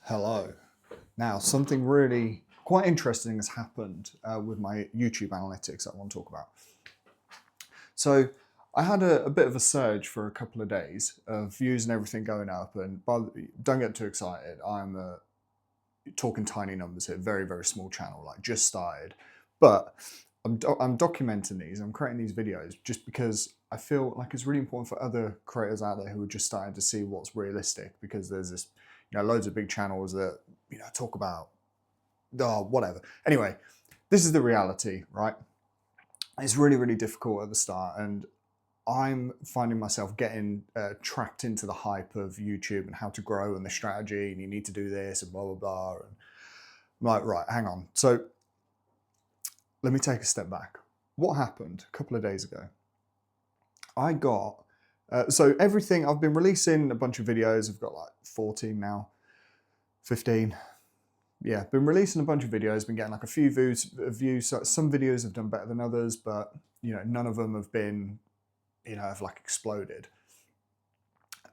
Hello. Now, something really quite interesting has happened with my YouTube analytics that I want to talk about. So I had a bit of a surge for a couple of days of views and everything going up. And don't get too excited. I'm talking tiny numbers here, very, very small channel, like just started. But I'm documenting these, I'm creating these videos just because I feel like it's really important for other creators out there who are just starting to see what's realistic, because there's this, loads of big channels that, talk about, whatever. Anyway, this is the reality, right? It's really, really difficult at the start, and I'm finding myself getting trapped into the hype of YouTube and how to grow and the strategy, and you need to do this and blah, blah, blah. And I'm like, right, hang on. So let me take a step back. What happened a couple of days ago? I got, so everything, I've been releasing a bunch of videos. I've got like 14 now, 15. Yeah, been releasing a bunch of videos, been getting like a few views. So some videos have done better than others, but none of them have been, have like exploded.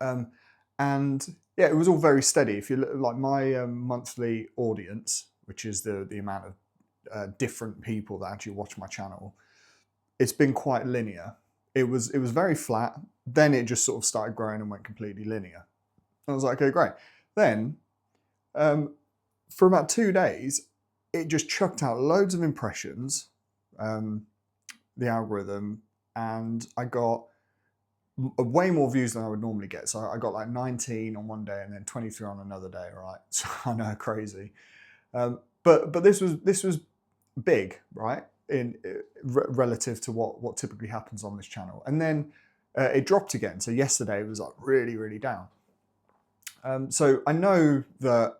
And yeah, it was all very steady. If you look like my monthly audience, which is the amount of different people that actually watch my channel, it's been quite linear. It was very flat. Then it just sort of started growing and went completely linear. I was like, okay, great. Then for about 2 days, it just chucked out loads of impressions, the algorithm, and I got way more views than I would normally get. So I got like 19 on one day and then 23 on another day, right? So I know, crazy. But this was big, right? Relative to what typically happens on this channel. And then it dropped again. So yesterday it was like really, really down. So I know that,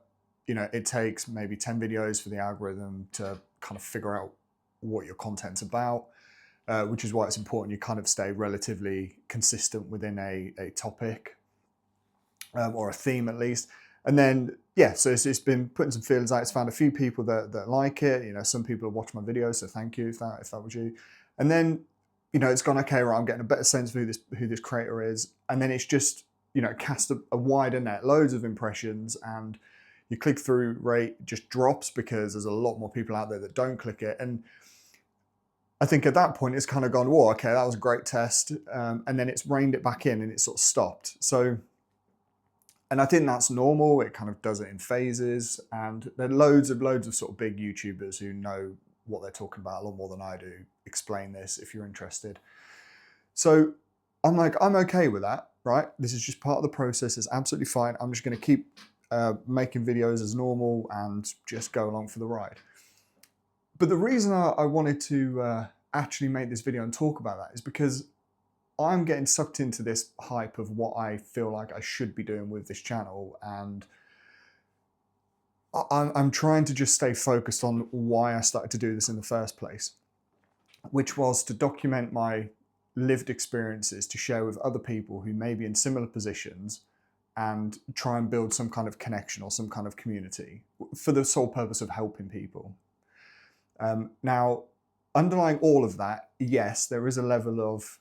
it takes maybe 10 videos for the algorithm to kind of figure out what your content's about, which is why it's important you kind of stay relatively consistent within a topic or a theme at least. And then, yeah, so it's been putting some feelers out. It's found a few people that like it. Some people have watched my videos, so thank you if that was you. And then, it's gone, okay, right, I'm getting a better sense of who this creator is. And then it's just, cast a wider net, loads of impressions, and your click-through rate just drops because there's a lot more people out there that don't click it. And I think at that point it's kind of gone, whoa, okay, that was a great test. And then it's reined it back in and it sort of stopped. So, and I think that's normal. It kind of does it in phases. And there are loads of sort of big YouTubers who know what they're talking about a lot more than I do. Explain this if you're interested. So I'm like, I'm okay with that, right? This is just part of the process. It's absolutely fine. I'm just going to keep making videos as normal and just go along for the ride. But the reason I wanted to actually make this video and talk about that is because I'm getting sucked into this hype of what I feel like I should be doing with this channel, and I'm trying to just stay focused on why I started to do this in the first place, which was to document my lived experiences to share with other people who may be in similar positions and try and build some kind of connection or some kind of community for the sole purpose of helping people. Now, underlying all of that, yes, there is a level of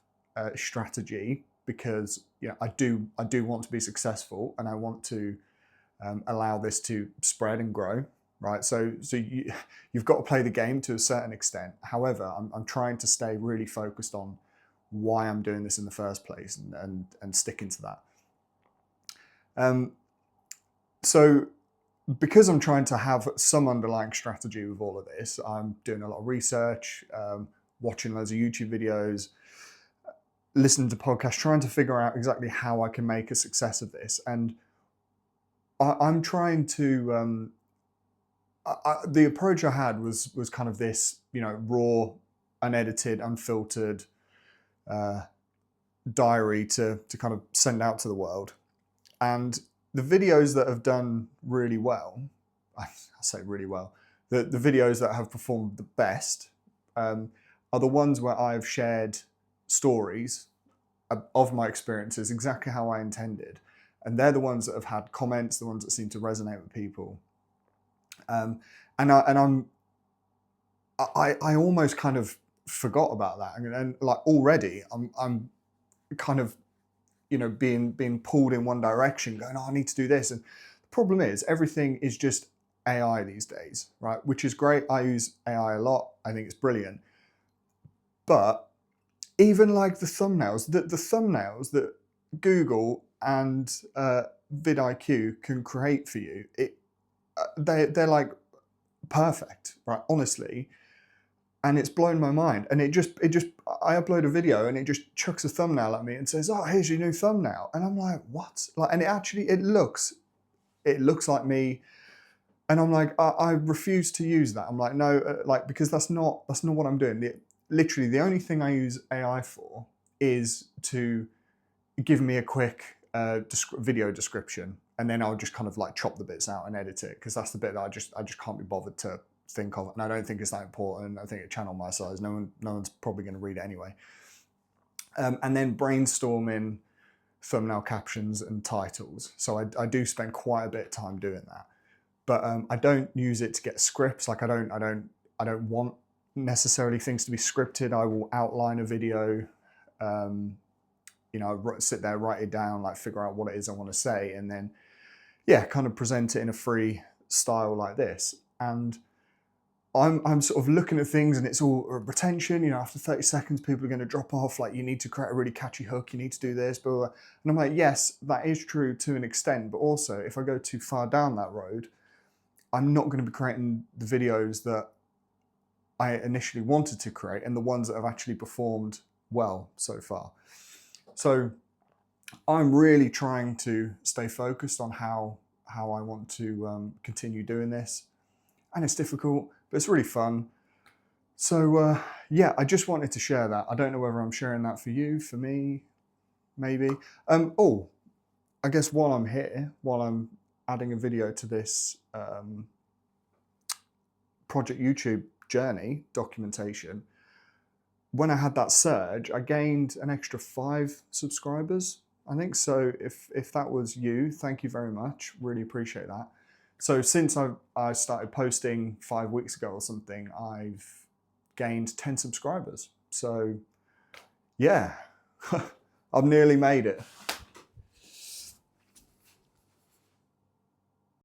strategy, because I do want to be successful, and I want to allow this to spread and grow, right? So you've got to play the game to a certain extent. However, I'm trying to stay really focused on why I'm doing this in the first place, and sticking to that. So because I'm trying to have some underlying strategy with all of this, I'm doing a lot of research, watching loads of YouTube videos, listening to podcasts, trying to figure out exactly how I can make a success of this. And I'm trying to, the approach I had was kind of this, raw, unedited, unfiltered diary to kind of send out to the world. And the videos that have done really well, I say really well, the videos that have performed the best are the ones where I've shared stories of my experiences exactly how I intended. And they're the ones that have had comments, the ones that seem to resonate with people. And I almost kind of forgot about that. And like already I'm kind of, being pulled in one direction, going, oh, I need to do this. And the problem is everything is just AI these days, right? Which is great. I use AI a lot. I think it's brilliant. But even like the thumbnails that Google and vidIQ can create for you, they're like perfect, right? Honestly. And it's blown my mind. And I upload a video and it just chucks a thumbnail at me and says, "Oh, here's your new thumbnail." And I'm like, what? Like, and it looks like me. And I'm like, I refuse to use that. I'm like, no, like, because that's not what I'm doing. Literally, the only thing I use AI for is to give me a quick video description, and then I'll just kind of like chop the bits out and edit it, because that's the bit that I just can't be bothered to think of, and I don't think it's that important. I think a channel my size, no one's probably going to read it anyway. And then brainstorming thumbnail captions and titles. So I do spend quite a bit of time doing that, but I don't use it to get scripts. Like I don't want necessarily things to be scripted. I will outline a video, you know, sit there, write it down, like figure out what it is I want to say, and then yeah, kind of present it in a free style like this. And I'm sort of looking at things and it's all retention, you know, after 30 seconds, people are going to drop off. Like, you need to create a really catchy hook. You need to do this, blah, blah, blah. And I'm like, yes, that is true to an extent. But also, if I go too far down that road, I'm not going to be creating the videos that I initially wanted to create and the ones that have actually performed well so far. So I'm really trying to stay focused on how I want to continue doing this. And it's difficult, but it's really fun. So yeah, I just wanted to share that. I don't know whether I'm sharing that for you, for me, maybe. Oh, I guess while I'm here, while I'm adding a video to this Project YouTube journey documentation, when I had that surge, I gained an extra 5 subscribers, I think. So if that was you, thank you very much. Really appreciate that. So since I started posting 5 weeks ago or something, I've gained 10 subscribers. So yeah, I've nearly made it.